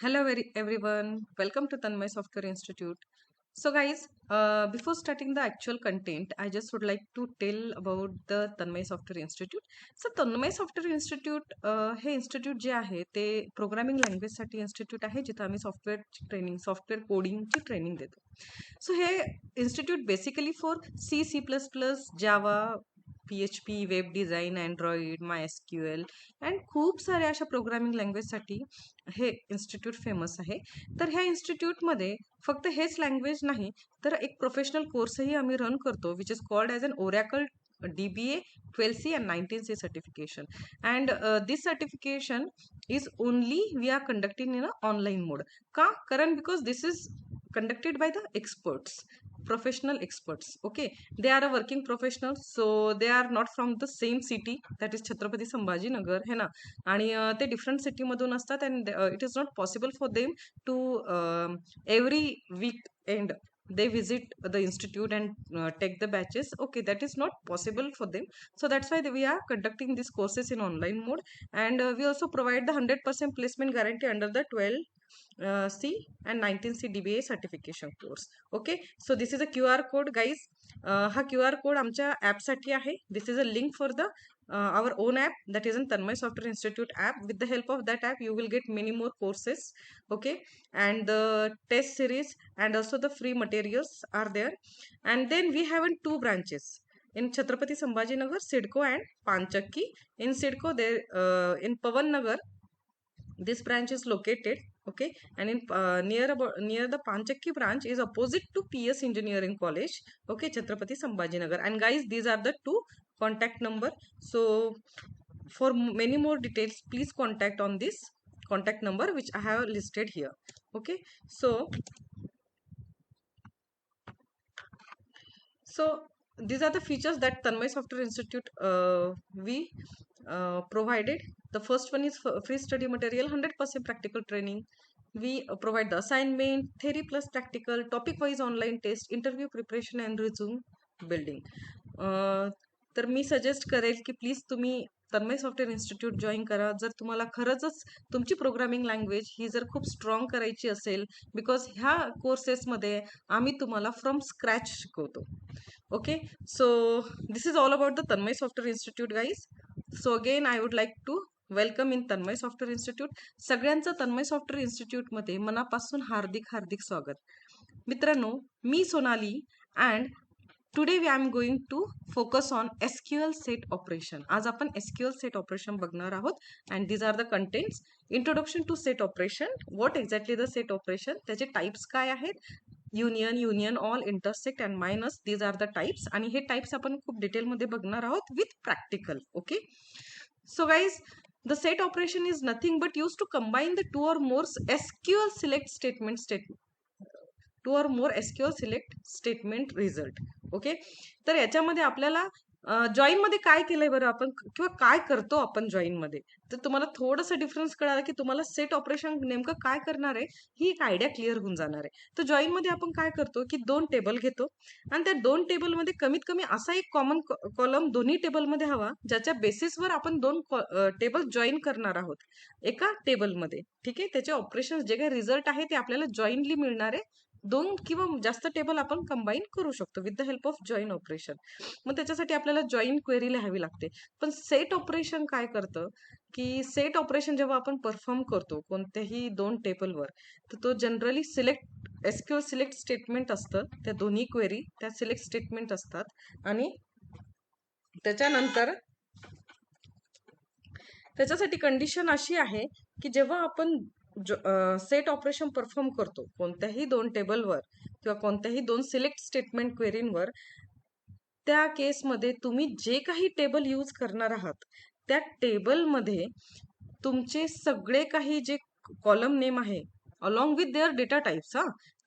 Hello, everyone. Welcome to Tanmay Software Institute. So, guys, before starting the actual content, I just would like to tell about the Tanmay Software Institute. So, Tanmay Software Institute हे institute जे आहे ते programming लँग्वेजसाठी institute आहे जिथं आम्ही software कोडिंगची training देतो. So हे institute basically for C++, Java, PHP, web design, Android, MySQL and खूप साऱ्या अशा प्रोग्रामिंग लँग्वेजसाठी हे इन्स्टिट्यूट फेमस आहे. तर ह्या इन्स्टिट्यूटमध्ये फक्त हेच लँग्वेज नाही तर एक प्रोफेशनल कोर्सही आम्ही रन करतो which is called as an Oracle DBA 12C and 19C certification. And this certification is only we are conducting in an online mode. Ka? Karan, because this is conducted by the experts, professional experts. Okay, they are a working professional, so they are not from the same city, that is Chhatrapati Sambhaji Nagar है ना. आणि ते different city मधून असतात and it is not possible for them to every weekend they visit the institute and take the batches. Okay, that is not possible for them, so that's why we are conducting these courses in online mode. And we also provide the 100% placement guarantee under the 12C and 19C DBA certification course. Okay, so this is a QR code, guys. हा QR code आमच्या ॲपसाठी आहे. This is a link for the our own app, that is in Tanmay Software Institute app. With the help of that app you will get many more courses. Okay, and the test series and also the free materials are there. And then we have in two branches in Chhatrapati Sambhaji Nagar, Sidco and Panchakki. In Sidco there, in Pavan Nagar this branch is located. Okay, and in near the Panchakki branch is opposite to PS Engineering College. Okay, Chhatrapati Sambhaji Nagar. And guys, these are the two contact number. So for many more details please contact on this contact number which I have listed here. Okay, so these are the features that Tanmay Software Institute we provided. The first one is free study material, 100% practical training. We provide the assignment, theory plus practical, topic wise online test, interview preparation and resume building. तर मी suggest करेल की please तुम्ही Tanmay software institute join करा जर तुम्हाला खरंच तुमची programming language ही जर खूप स्ट्रॉंग करायची असेल, बिकॉज ह्या कोर्सेसमध्ये आम्ही तुम्हाला फ्रॉम स्क्रॅच शिकवतो. Okay, so this is all about the Tanmay Software Institute, guys. So again I would like to welcome in Tanmay software institute. सगळ्यांचं तन्मय सॉफ्टवेअर इन्स्टिट्यूटमध्ये मनापासून हार्दिक हार्दिक स्वागत. मित्रांनो, मी Sonali and today we am going to focus on SQL set operation. आज आपण एसक्यूएल सेट ऑपरेशन बघणार आहोत and these are the contents. Introduction to set operation, what exactly the set operation, त्याचे टाइप्स काय आहेत, union, all, intersect and minus, these are the types. आणि हे types आपण खूप डिटेलमध्ये बघणार आहोत with practical. Okay, so guys, the set operation is nothing but used to combine the two or more SQL select statement result. Okay, तर याच्यामध्ये आपल्याला जॉईन मध्ये काय केलंय बरं आपण, किंवा काय करतो आपण जॉईन मध्ये, तर तुम्हाला थोडंसं डिफरन्स कळाला की तुम्हाला सेट ऑपरेशन नेमकं काय करणार आहे ही एक आयडिया क्लिअर होऊन जाणार आहे. तर जॉईन मध्ये आपण काय करतो की दोन टेबल घेतो आणि त्या दोन टेबलमध्ये कमीत कमी असा एक कॉमन कॉलम दोन्ही टेबलमध्ये हवा ज्याच्या बेसिसवर आपण दोन टेबल जॉईन करणार आहोत एका टेबलमध्ये. ठीक आहे, त्याचे ऑपरेशन जे काही रिझल्ट आहे ते आपल्याला जॉईनली मिळणार आहे. दोन किंवा जास्त टेबल आपण कंबाईन करू शकतो with the help of join operation. मग त्याच्यासाठी आपल्याला जॉईन क्वेरी लिहावी लागते. पण सेट ऑपरेशन काय करतं की सेट ऑपरेशन जेव्हा आपण परफॉर्म करतो कोणत्याही दोन टेबलवर, तर तो जनरली एसक्यूएल सिलेक्ट स्टेटमेंट असतं. त्या दोन्ही क्वेरी त्या सिलेक्ट स्टेटमेंट असतात आणि त्याच्यानंतर त्याच्यासाठी कंडिशन अशी आहे की जेव्हा आपण सेट ऑपरेशन परफॉर्म करतो कोणत्याही दोन टेबलवर किंवा कोणत्याही दोन सिलेक्ट स्टेटमेंट क्वेरींवर, त्या केसमध्ये तुम्ही जे काही टेबल यूज करणार आहात त्या टेबलमध्ये तुमचे सगळे काही जे कॉलम नेम आहे along with their data types,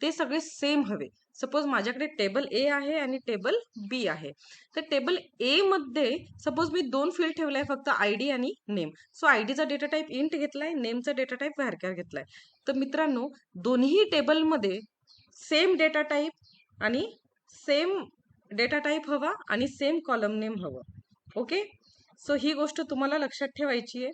ते सगळे सेम हवे. सपोज माझ्याकडे टेबल ए आहे आणि टेबल बी आहे, तर टेबल ए मध्ये सपोज मी दोन फील्ड ठेवलाय फक्त आयडी आणि नेम. सो आयडीचा डेटा टाइप इंट घेतलाय, नेमचा डेटा टाइप व्हॅरचर घेतलाय. तर मित्रांनो, दोन्ही टेबलमध्ये सेम डेटा टाइप आणि सेम डेटा टाइप हवा आणि सेम कॉलम नेम हवं. ओके, सो ही गोष्ट तुम्हाला लक्षात ठेवायची आहे.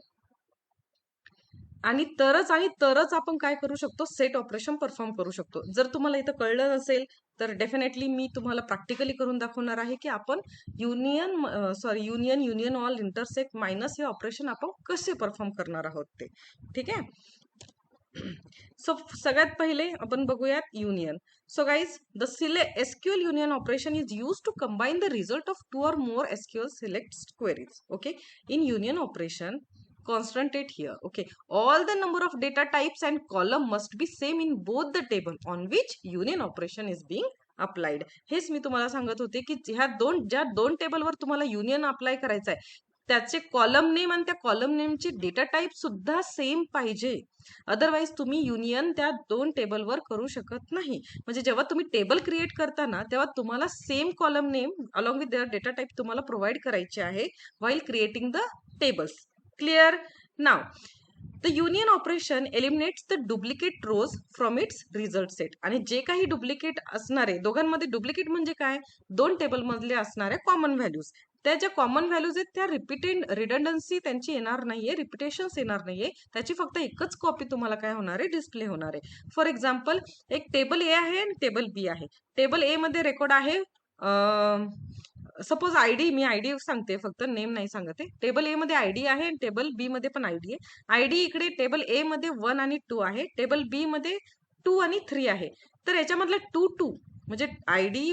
आणि तरच आपण काय करू शकतो, सेट ऑपरेशन परफॉर्म करू शकतो. जर तुम्हाला इथं कळलं नसेल तर डेफिनेटली मी तुम्हाला प्रॅक्टिकली करून दाखवणार आहे की आपण युनियन ऑल इंटरसेक्ट मायनस हे ऑपरेशन आपण कसे परफॉर्म करणार आहोत ते. ठीक आहे. सो सगळ्यात पहिले आपण बघूयात union. So guys, the SQL union operation is used to combine the result of two or more SQL select queries. Okay, in union operation, concentrate here. Okay, all the number of data types and column must be same in both the table on which union operation is being applied. हेच मी तुम्हाला सांगत होते की ज्या दोन टेबलवर तुम्हाला union apply करायचं आहे त्याचे कॉलम नेम आणि त्या कॉलम नेमचे डेटा टाईप सुद्धा सेम पाहिजे. अदरवाईज तुम्ही युनियन त्या दोन टेबलवर करू शकत नाही. म्हणजे जेव्हा तुम्ही टेबल क्रिएट करता ना तेव्हा तुम्हाला same column name along with their data type तुम्हाला प्रोव्हाइड करायचे आहे while creating the tables. Clear? Now the union operation eliminates the duplicate rows from its result set. आणि जे काही डुप्लिकेट असणारे, दोघांमध्ये डुप्लिकेट म्हणजे काय, दोन टेबल मधले असणाऱ्या कॉमन व्हॅल्यूज, त्या ज्या कॉमन व्हॅल्यूज आहेत त्या रिडंडन्सी त्यांची येणार नाहीये, रिपिटेशन्स येणार नाहीये, त्याची फक्त एकच कॉपी तुम्हाला काय होणार आहे, डिस्प्ले होणार आहे. फॉर एक्झाम्पल एक टेबल ए आहे आणि टेबल बी आहे. टेबल ए मध्ये रेकॉर्ड आहे सपोज आयडी, मी आयडी सांगते फक्त, नेम नाही सांगत आहे. टेबल ए मध्ये आयडी आहे आणि टेबल बी मध्ये पण आयडी आहे. आयडी इकडे टेबल ए मध्ये 1 आणि 2 आहे, टेबल बी मध्ये 2 आणि 3 आहे. तर याच्यामधला 2 म्हणजे आयडी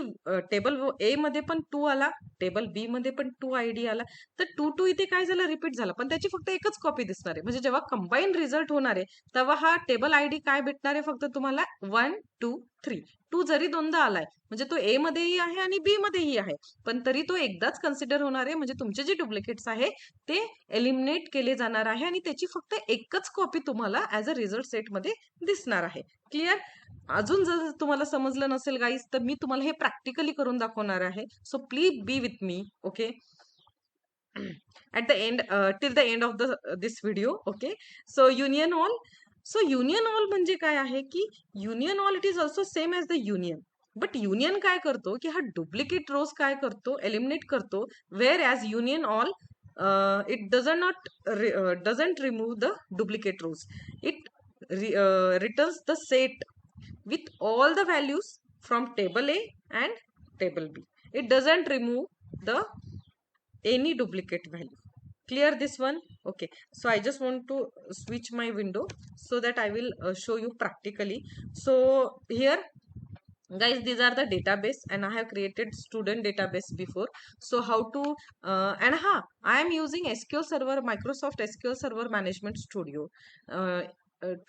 टेबल ए मध्ये पण 2 आला, टेबल बी मध्ये पण 2 आयडी आला, तर 2 इथे काय झालं, रिपीट झाला, पण त्याची फक्त एकच कॉपी दिसणार आहे. म्हणजे जेव्हा कंबाईन रिझल्ट होणार आहे तेव्हा हा टेबल आयडी काय भेटणार आहे, फक्त तुम्हाला 1 2 3. 2 जरी दोनदा आलाय म्हणजे तो ए मध्येही आहे आणि बी मध्येही आहे, पण तरी तो एकदाच कन्सिडर होणार आहे. म्हणजे तुमचे जे डुप्लिकेट्स आहे ते एलिमिनेट केले जाणार आहे आणि त्याची फक्त एकच कॉपी तुम्हाला ऍज अ रिझल्ट सेट मध्ये दिसणार आहे. क्लिअर? अजून जर तुम्हाला समजलं नसेल गाईज तर मी तुम्हाला हे प्रॅक्टिकली करून दाखवणार आहे. So please be with me. Okay, at the end till the end of this video. Okay, so union all. So union all म्हणजे काय आहे की union all it is also same as the union, but union काय करतो की हा duplicate रोज काय करतो, एलिमिनेट करतो, whereas union all it doesn't remove the duplicate rows. It returns the set with all the values from table A and table B. It doesn't remove the any duplicate value. Clear this one? Okay, so I just want to switch my window so that I will show you practically. So here guys, these are the database and I have created student database before. So how to I am using SQL Server, Microsoft SQL Server Management Studio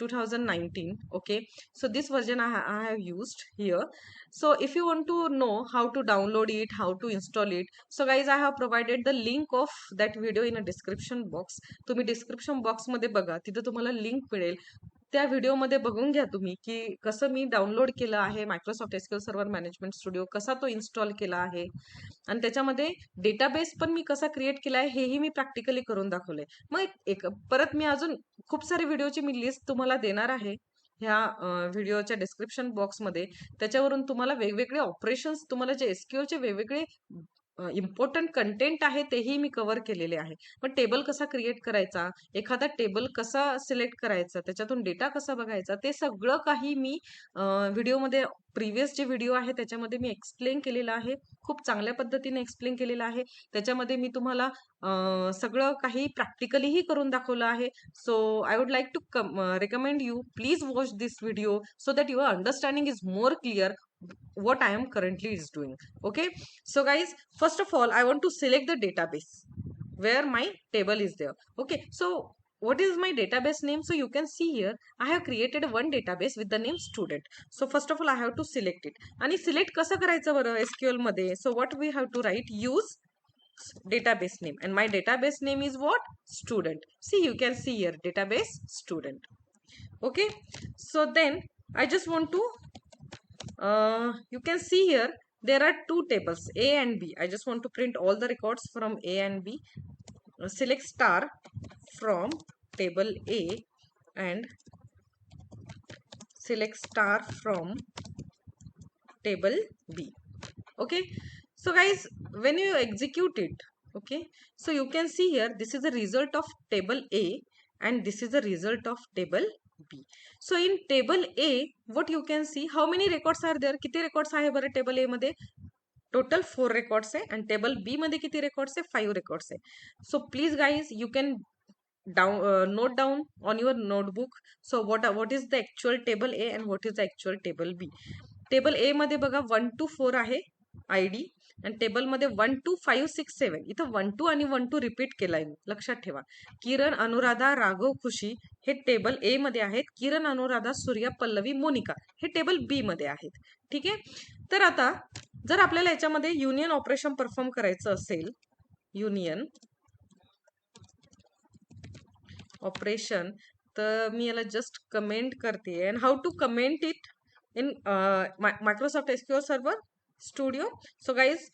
2019. Okay, so this version I have used here. So if you want to know how to download it, how to install it, so guys I have provided the link of that video in a description box. तुम्ही description box मध्ये बघा, तिथे तुम्हाला link मिळेल. त्या व्हिडिओमध्ये बघून घ्या तुम्ही की कसं मी डाउनलोड केलं आहे Microsoft SQL server management studio, कसा तो इन्स्टॉल केला आहे आणि त्याच्यामध्ये डेटाबेस पण मी कसा क्रिएट केला आहे हेही मी प्रॅक्टिकली करून दाखवलंय. मग परत मी अजून खूप सारे व्हिडिओची मी लिस्ट तुम्हाला देणार आहे ह्या व्हिडिओच्या डिस्क्रिप्शन बॉक्समध्ये. त्याच्यावरून तुम्हाला वेगवेगळे ऑपरेशन्स, तुम्हाला जे एसक्यूएलचे वेगवेगळे इम्पॉर्टंट कंटेंट आहे तेही मी कव्हर केलेले आहे. पण टेबल कसा क्रिएट करायचा, एखादा टेबल कसा सिलेक्ट करायचा, त्याच्यातून डेटा कसा बघायचा, ते सगळं काही मी व्हिडिओमध्ये, प्रिव्हियस जे व्हिडिओ आहे त्याच्यामध्ये मी एक्सप्लेन केलेलं आहे. खूप चांगल्या पद्धतीने एक्सप्लेन केलेलं आहे. त्याच्यामध्ये मी तुम्हाला सगळं काही प्रॅक्टिकलीही करून दाखवलं आहे. So I would like to recommend you, please watch this video so that your understanding is more clear what I am currently is doing. Okay, so guys, first of all I want to select the database where my table is there. Okay, so what is my database name? So you can see here I have created one database with the name student. So first of all I have to select it. आणि select कसं करायचं बरं SQL मध्ये? So what we have to write, use database name, and my database name is what? Student. See, you can see here database student. Okay, so then I just want to you can see here there are two tables, A and B. I just want to print all the records from A and B. Select star from table A and select star from table B. Okay, so guys, when you execute it, okay, so you can see here this is the result of table A and this is the result of table B. So in table A, what you can see, how many records are there? किती records आहे बरं table A मध्ये? Total 4 records आहे and table B मध्ये किती records आहे? 5 records आहे. So please guys, you can note down on your notebook. So what is the actual table A and what is the actual table B? Table A मध्ये बघा 1 to 4 आहे ID आणि table मध्ये 1 to 5 6 7 इथं 1 2 आणि 1 2 repeat केलाय मी, लक्षात ठेवा. किरण, अनुराधा, राघव, खुशी हे टेबल ए मध्ये आहेत. किरण, अनुराधा, सूर्या, पल्लवी, मोनिका हे टेबल बी मध्ये आहेत. ठीक आहे. तर आता जर आपल्याला याच्यामध्ये युनियन ऑपरेशन परफॉर्म करायचं असेल, युनियन ऑपरेशन, तर मी याला जस्ट कमेंट करते. And how to comment it in Microsoft SQL server studio. So guys,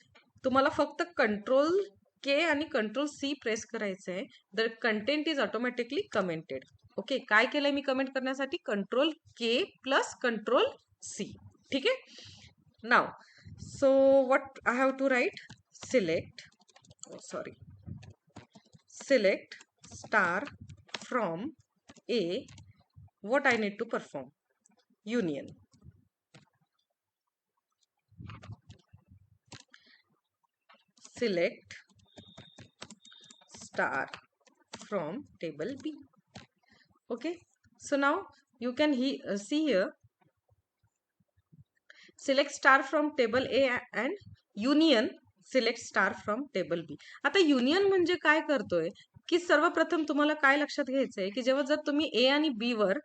तुम्हाला फक्त कंट्रोल के आणि कंट्रोल सी प्रेस करायचं आहे. The content is automatically commented. Okay, काय केलंय मी कमेंट करण्यासाठी? Control K plus control C. ठीक आहे. Now, so what I have to write? Select star from A, what I need to perform? Union. Select star from table B. Okay, so now you can see here, select star from table A and union select star from table B. आता union म्हणजे काय करतोय की सर्वप्रथम तुम्हाला काय लक्षात घ्यायचंय की जेव्हा जर तुम्ही ए आणि बी वर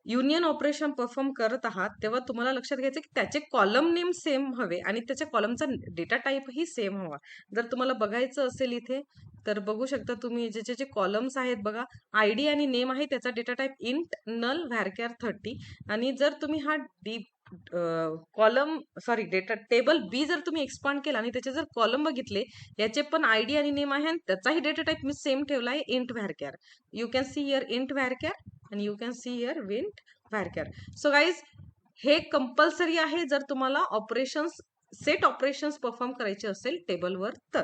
युनियन ऑपरेशन परफॉर्म करत आहात तेव्हा तुम्हाला लक्षात घ्यायचं की त्याचे कॉलम नेम सेम हवे आणि त्याच्या कॉलमचा डेटा टाईप ही सेम हवा. जर तुम्हाला बघायचं असेल इथे तर बघू शकता तुम्ही, ज्याचे जे कॉलम्स आहेत बघा, आयडी आणि नेम आहे, त्याचा डेटा टाईप इंट नल व्हॅरकॅर 30. आणि जर तुम्ही हा डेटा टेबल बी जर तुम्ही एक्सपांड केला आणि त्याचे जर कॉलम बघितले, याचे पण आयडी आणि नेम आहे आणि त्याचाही डेटा टाईप मी सेम ठेवला आहे, int varchar. You can see here int varchar आणि you can see here int varchar. So guys, हे कंपल्सरी आहे जर तुम्हाला सेट ऑपरेशन्स परफॉर्म करायचे असेल टेबलवर तर.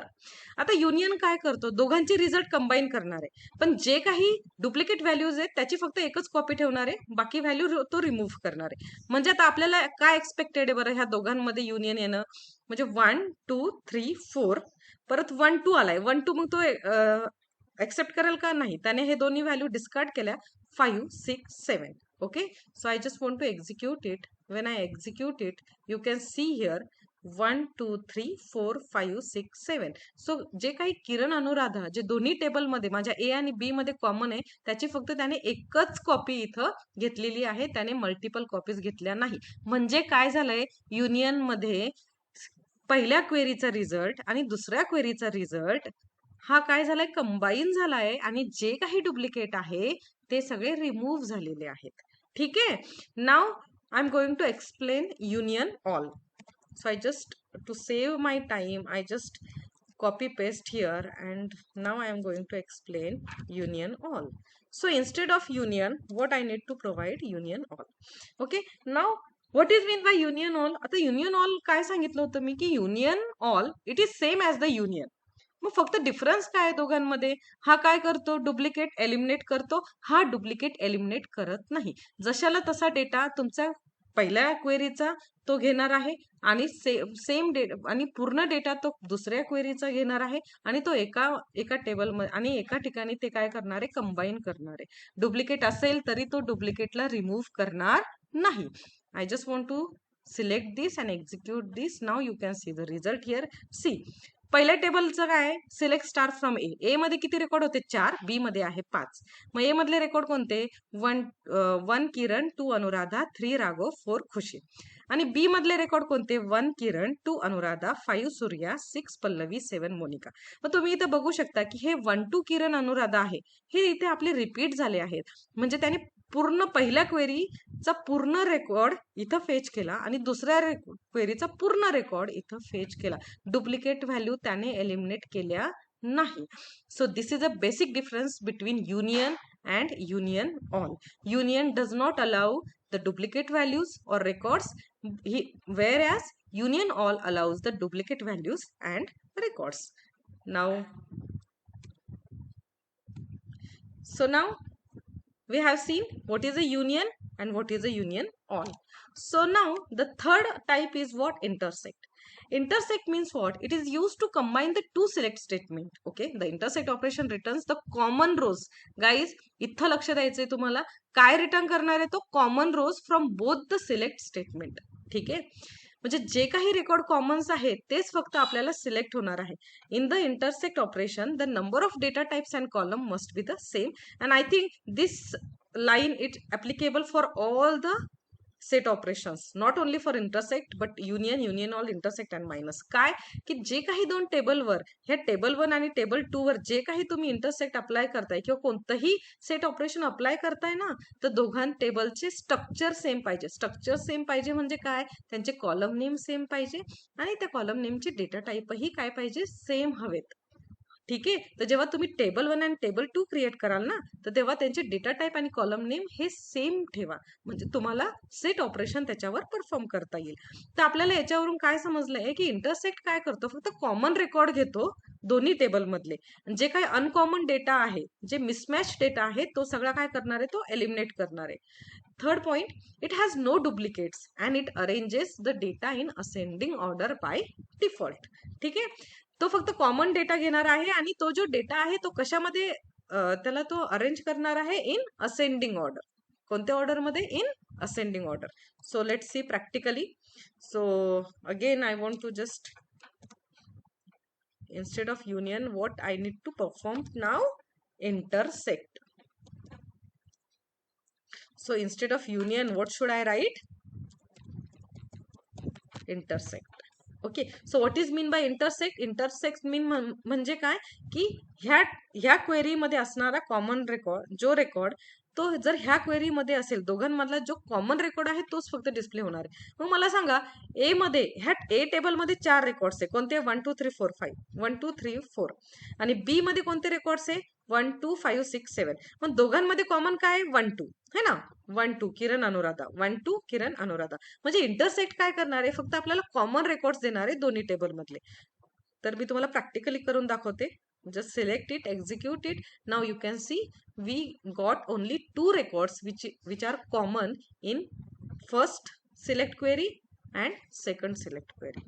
आता युनियन काय करतो? दोघांचे रिझल्ट कंबाईन करणार आहे, पण जे काही डुप्लिकेट व्हॅल्यूज आहेत त्याची फक्त एकच कॉपी ठेवणार आहे, बाकी व्हॅल्यू तो रिमूव्ह करणार आहे. म्हणजे आता आपल्याला काय एक्सपेक्टेड आहे बरं ह्या दोघांमध्ये युनियन येणं? म्हणजे 1 2 3 4 परत 1 2 आलाय. 1 2 मग तो एक्सेप्ट करेल का? नाही. त्याने हे दोन्ही व्हॅल्यू डिस्कार्ड केल्या. 5 6 7. okay, so I just want to execute it. When I execute it, you can see here 1 2 3 4 5 6 7. So जे काही किरण, अनुराधा जे दोन्ही टेबल मध्ये माझ्या ए आणि बी मध्ये कॉमन आहे त्याची फक्त त्याने एकच कॉपी इथं घेतलेली आहे, त्याने मल्टिपल कॉपीज घेतल्या नाही. म्हणजे काय झालंय, युनियन मध्ये पहिल्या क्वेरीचा रिझल्ट आणि दुसऱ्या क्वेरीचा रिझल्ट हा काय झालाय? कंबाईन झालाय आणि जे काही डुप्लिकेट आहे ते सगळे रिमूव्ह झालेले आहेत. ठीक आहे. Now I am going to explain union all. So I just, to save my time, I just copy paste here and now I am going to explain union all. So instead of union, what I need to provide? Union all. Okay, now what is mean by union all? आता union all काय सांगितलं होतं मी की union all it is same as the union. मग फक्त difference काय आहे दोघांमध्ये? हा काय करतो? डुप्लिकेट एलिमिनेट करतो, हा डुप्लिकेट एलिमिनेट करत नाही. जशाला तसा डेटा तुमचा पहिल्या क्वेरीचा तो घेणार आहे आणि सेम डेटा आणि पूर्ण डेटा तो दुसऱ्या क्वेरीचा घेणार आहे आणि तो एका टेबलमध्ये आणि एका ठिकाणी ते काय करणार आहे? कंबाईन करणार आहे. डुप्लिकेट असेल तरी तो डुप्लिकेटला रिमूव्ह करणार नाही. I just want to select this and execute this. Now you can see the result here. See, पहिल्या टेबलचं काय? Select star from A. A मध्ये किती रेकॉर्ड होते? 4. बी मध्ये आहे 5. मग ए मधले रेकॉर्ड कोणते? 1 किरण, 2 अनुराधा, 3 राघव, 4 खुशी. आणि बी मधले रेकॉर्ड कोणते? 1 किरण, 2 अनुराधा, 5 सूर्या, 6 पल्लवी, 7 मोनिका. मग तुम्ही इथे बघू शकता की हे 1 2 किरण, अनुराधा आहे, हे इथे आपले रिपीट झाले आहेत. म्हणजे त्याने पूर्ण पहिल्या क्वेरीचा पूर्ण रेकॉर्ड इथं फेच केला आणि दुसऱ्या क्वेरीचा पूर्ण रेकॉर्ड इथं फेच केला. डुप्लिकेट व्हॅल्यू त्याने एलिमिनेट केल्या नाही. So this is a basic difference between union and union all. Union does not allow the duplicate values or records, whereas union all allows the duplicate values and records. Now So now we have seen what is a union and what is a union all. So now the third type is what? Intersect. Intersect means what? It is used to combine the two select statement. Okay, the intersect operation returns the common rows. Guys, इथं लक्ष द्यायचंय तुम्हाला. काय return करणार आहे तो? Common rows from both the select statement. ठीक आहे, म्हणजे जे काही रेकॉर्ड कॉमन्स आहेत तेच फक्त आपल्याला सिलेक्ट होणार आहे. In the intersect operation the number of data types and column must be the same. And I think this line it applicable for all the set operations, not only for intersect but union, union all, intersect and minus. काय की जे काही दोन टेबलवर, ह्या table 1 आणि table 2 वर जे काही तुम्ही इंटरसेक्ट अप्लाय करताय किंवा कोणतंही सेट ऑपरेशन अप्लाय करताय ना, तर दोघां टेबलचे स्ट्रक्चर सेम पाहिजे. स्ट्रक्चर सेम पाहिजे म्हणजे काय? त्यांचे कॉलम नेम सेम पाहिजे आणि त्या कॉलम नेमचे डेटा टाईपही काय पाहिजे? सेम हवेत. ठीक आहे, तर जेव्हा तुम्ही टेबल 1 आणि टेबल 2 क्रिएट कराल ना, तर तेव्हा त्यांचे डेटा टाईप आणि कॉलम नेम हे सेम ठेवा, म्हणजे तुम्हाला सेट ऑपरेशन त्याच्यावर परफॉर्म करता येईल. तर आपल्याला याच्यावरून काय समजलंय की इंटरसेक्ट काय करतो? फक्त कॉमन रेकॉर्ड घेतो दोन्ही टेबल मधले. जे काही अनकॉमन डेटा आहे, जे मिसमॅच डेटा आहे, तो सगळा काय करणार आहे? तो एलिमिनेट करणार आहे. Third point, it has no duplicates and it arranges the data in ascending order by default. ठीक आहे, तो फक्त कॉमन डेटा घेणार आहे आणि तो जो डेटा आहे तो कशामध्ये त्याला तो अरेंज करणार आहे? In ascending order. कोणत्या ऑर्डर मध्ये? In ascending order. So let see practically. So again I want to just, instead of union, what I need to perform now? Intersect. So instead of union, what should I write? Intersect. Okay, so what is mean by intersect? Intersect mean म्हणजे काय की ह्या query मध्ये असणारा common record, जो record तो जर ह्या क्वेरी मध्ये असेल, दोघांमधला जो कॉमन रेकॉर्ड आहे तोच फक्त डिस्प्ले होणार आहे. मग मला सांगा, ए मध्ये, ह्या ए टेबल मध्ये 4 रेकॉर्ड्स आहे. कोणते? 1 2 3 4 5, 1 2 3 4. आणि बी मध्ये कोणते रेकॉर्ड्स आहे? 1 2 5 6 7. मग दोघांमध्ये कॉमन काय? 1 2 है ना. 1 2 किरण अनुराधा, 1 2 किरण अनुराधा. म्हणजे इंटरसेक्ट काय करणार आहे? फक्त आपल्याला कॉमन रेकॉर्ड्स देणार आहे दोन्ही टेबल मधले. तर मी तुम्हाला प्रॅक्टिकली करून दाखवते. just select it, execute it. Now you can see we got only 2 records which are common in first select query and second select query.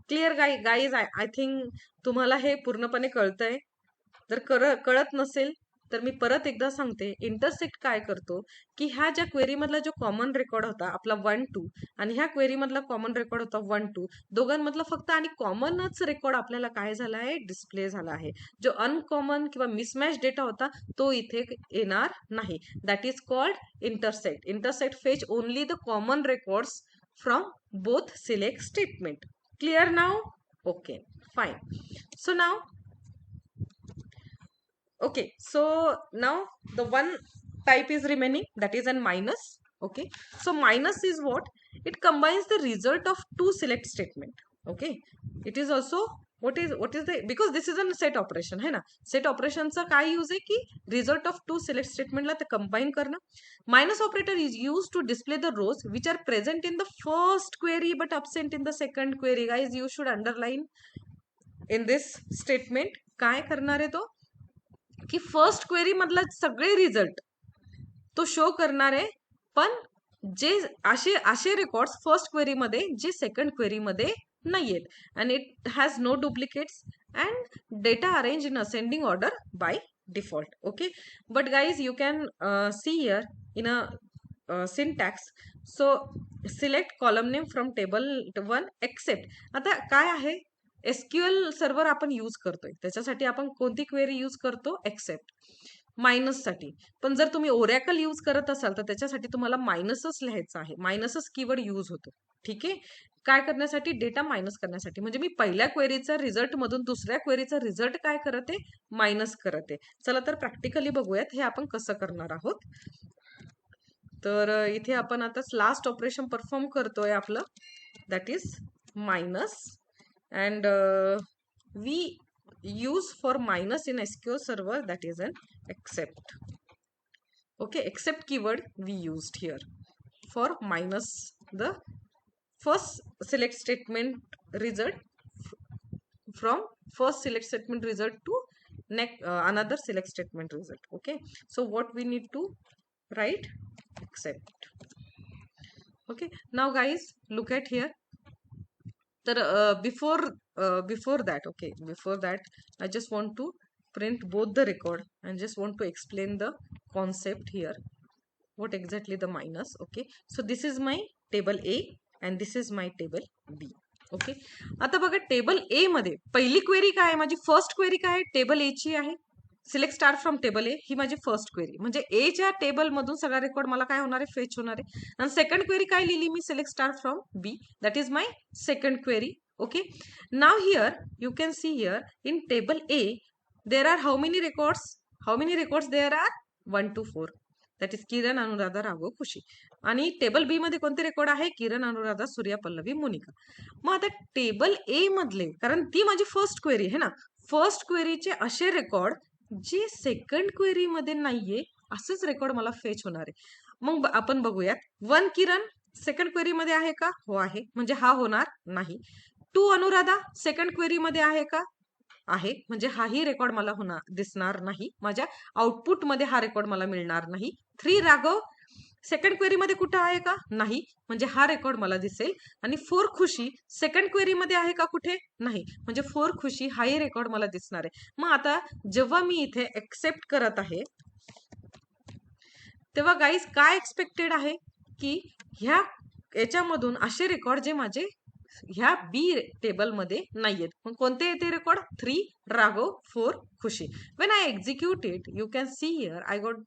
Clear guys? I think तुम्हाला हे पूर्णपणे कळतंय. जर कळत नसेल तर मी परत एकदा सांगते, इंटरसेक्ट काय करतो की ह्या ज्या क्वेरी मधला जो कॉमन रेकॉर्ड होता आपला 1 2 आणि ह्या क्वेरी मधला कॉमन रेकॉर्ड होता 1 2, दोघांमधला फक्त आणि कॉमनच रेकॉर्ड आपल्याला काय झाला आहे? डिस्प्ले झाला आहे. जो अनकॉमन किंवा मिसमॅच डेटा होता तो इथे येणार नाही. That is called intersect. Intersect fetch only the common records from both select statement. Clear now? Okay, fine. So now, okay, so now the one type is remaining, that is an minus. Okay, so minus is what? It combines the result of two select statement. Okay, it is also what is the, because this is a set operation है ना. set operation चा काय use आहे की result of two select statement ला ते combine करणं. minus operator is used to display the rows which are present in the first query but absent in the second query. Guys, you should underline in this statement. काय करणार आहे तो की first query मधला सगळे result तो show करणार आहे, पण जे असे रेकॉर्ड्स फर्स्ट क्वेरी मध्ये जे सेकंड क्वेरी मध्ये नाहीयेत. And it has no duplicates and data arrange in ascending order by default. Okay, but guys you can see here in a syntax. So select column name from table 1 except. आता काय आहे? SQL server आपण use करतोय, त्याच्यासाठी आपण कोणती query use करतो? Accept. Minus साठी. पण जर तुम्ही ओरॅकल यूज करत असाल तर त्याच्यासाठी तुम्हाला मायनसच लिहायचं आहे. मायनसच कीवर्ड यूज होतो. ठीक आहे, काय करण्यासाठी? डेटा मायनस करण्यासाठी. म्हणजे मी पहिल्या क्वेरीचा रिझल्ट मधून दुसऱ्या क्वेरीचा रिझल्ट काय करते? मायनस करते. चला तर प्रॅक्टिकली बघूयात हे आपण कसं करणार आहोत. तर इथे आपण आता लास्ट ऑपरेशन परफॉर्म करतोय आपलं, that is minus. And we use for minus in SQL server, that is an except. Okay, except keyword we used here for minus the first select statement result from first select statement result to next another select statement result. Okay, so what we need to write? Except. Okay, now guys, look at here. तर before that, okay, before that I just want to print both the record and just want to explain the concept here, what exactly the minus. Okay, so this is my table A and this is my table B. Okay, आता बघा table A मध्ये पहिली query काय आहे माझी, first query काय आहे, table ए ची आहे. सिलेक्ट स्टार फ्रॉम टेबल ए ही माझी फर्स्ट क्वेरी, म्हणजे ए च्या टेबल मधून सगळा रेकॉर्ड मला काय होणार आहे, फेच होणार आहे. आणि सेकंड क्वेरी काय लिहिली मी, select star from B, that is my second query. Okay, now here you can see here in table A there are how many records there are 1 to 4, that is Kiran, Anuradha, Raghav, Khushi. आणि table बी मध्ये कोणते record आहे, किरण, अनुराधा, सूर्या, पल्लवी, मोनिका. मग आता table ए मधले, कारण ती माझी फर्स्ट क्वेरी आहे ना, फर्स्ट क्वेरीचे असे रेकॉर्ड जे सेकंड क्वेरी मध्ये नाहीये असेच रेकॉर्ड मला फेच होणार आहे. मग आपण बघूयात. 1 किरण सेकंड क्वेरी मध्ये आहे का, हो आहे, म्हणजे हा होणार नाही. 2 अनुराधा सेकंड क्वेरी मध्ये आहे का, आहे, म्हणजे हाही रेकॉर्ड मला होणार दिसणार नाही, माझ्या आउटपुट मध्ये हा रेकॉर्ड मला मिळणार नाही. 3 राघव सेकंड क्वेरी मध्ये कुठं आहे का, नाही, म्हणजे हा रेकॉर्ड मला दिसेल. आणि 4 खुशी सेकंड क्वेरी मध्ये आहे का, कुठे नाही, म्हणजे 4 खुशी हाही रेकॉर्ड मला दिसणार आहे. मग आता जेव्हा मी इथे एक्सेप्ट करत आहे तेव्हा गाईज काय एक्सपेक्टेड आहे की ह्या याच्यामधून असे रेकॉर्ड जे माझे ह्या बी टेबल मध्ये नाहीयेत. मग कोणते येते record, 3 Raghav, 4 Khushi. When I execute it you can see here I got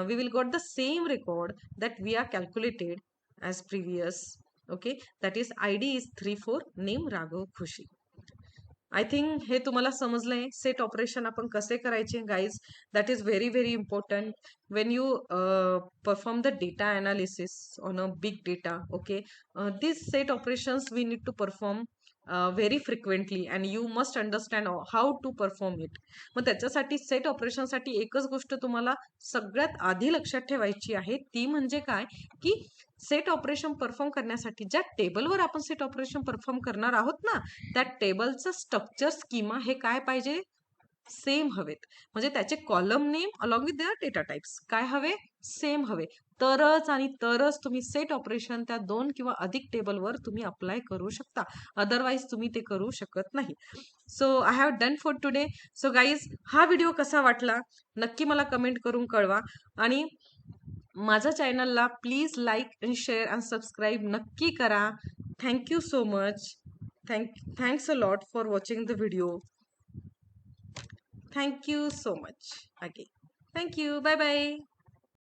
we will got the same record that we are calculated as previous. Okay, that is id is 34, name Raghav, Khushi. I think हे तुम्हाला समजलंय. Set operation आपण कसे करायचे guys, that is very very important when you perform the data analysis on a big data. Okay, this set operations we need to perform very frequently and you must understand how to perform it. मग त्याच्यासाठी set ऑपरेशनसाठी एकच गोष्ट तुम्हाला सगळ्यात आधी लक्षात ठेवायची आहे, ती म्हणजे काय की सेट ऑपरेशन परफॉर्म करण्यासाठी ज्या टेबलवर आपण सेट ऑपरेशन परफॉर्म करणार आहोत ना, त्या टेबलचं स्ट्रक्चर स्कीमा हे काय पाहिजे, सेम हवेत. म्हणजे त्याचे column name along with their data types काय हवे, सेम हवे. तरच आणि तरच तुम्ही सेट ऑपरेशन त्या 2 किंवा अधिक टेबलवर तुम्ही अप्लाय करू शकता, अदरवाईज तुम्ही ते करू शकत नाही. So I have done for today. So guys, हा व्हिडिओ कसा वाटला नक्की मला कमेंट करून कळवा. आणि माझ्या चॅनलला please like and share and subscribe नक्की करा. Thank you so much. Thanks a lot for watching the video. Thank you so much again. Thank you. Bye bye.